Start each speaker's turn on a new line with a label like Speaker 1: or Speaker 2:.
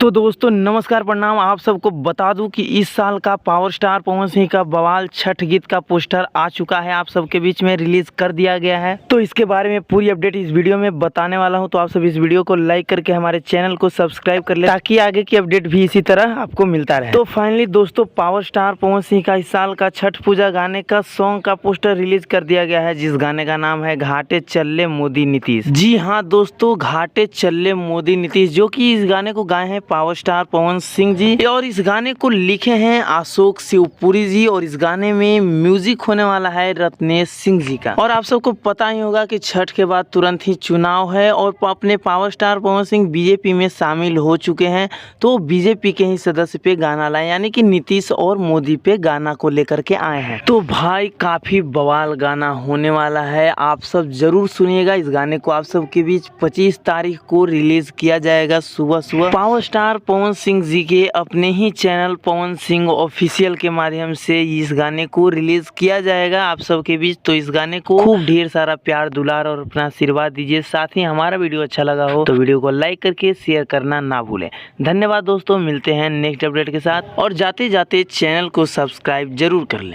Speaker 1: तो दोस्तों नमस्कार प्रणाम। आप सबको बता दूं कि इस साल का पावर स्टार पवन सिंह का बवाल छठ गीत का पोस्टर आ चुका है, आप सबके बीच में रिलीज कर दिया गया है। तो इसके बारे में पूरी अपडेट इस वीडियो में बताने वाला हूं, तो आप सब इस वीडियो को लाइक करके हमारे चैनल को सब्सक्राइब कर ले ताकि आगे की अपडेट भी इसी तरह आपको मिलता रहे। तो फाइनली दोस्तों पावर स्टार पवन सिंह का इस साल का छठ पूजा गाने का सॉन्ग का पोस्टर रिलीज कर दिया गया है, जिस गाने का नाम है घाटे चल्ले मोदी नीतीश। जी हाँ दोस्तों, घाटे चल्ले मोदी नीतीश, जो कि इस गाने को गाए हैं पावर स्टार पवन सिंह जी, और इस गाने को लिखे हैं अशोक शिवपुरी जी, और इस गाने में म्यूजिक होने वाला है रत्नेश सिंह जी का। और आप सबको पता ही होगा कि छठ के बाद तुरंत ही चुनाव है और अपने power star Pawan Singh BJP में शामिल हो चुके हैं, तो बीजेपी के ही सदस्य पे गाना लाए, यानी कि नीतीश और मोदी पे गाना को लेकर के आए हैं। तो भाई काफी बवाल गाना होने वाला है, आप सब जरूर सुनिएगा। इस गाने को आप सबके बीच 25 तारीख को रिलीज किया जाएगा सुबह सुबह पावर स्टार पवन सिंह जी के अपने ही चैनल पवन सिंह ऑफिशियल के माध्यम से इस गाने को रिलीज किया जाएगा आप सबके बीच। तो इस गाने को खूब ढेर सारा प्यार दुलार और अपना आशीर्वाद दीजिए। साथ ही हमारा वीडियो अच्छा लगा हो तो वीडियो को लाइक करके शेयर करना ना भूलें। धन्यवाद दोस्तों, मिलते हैं नेक्स्ट अपडेट के साथ, और जाते जाते चैनल को सब्सक्राइब जरूर कर लें।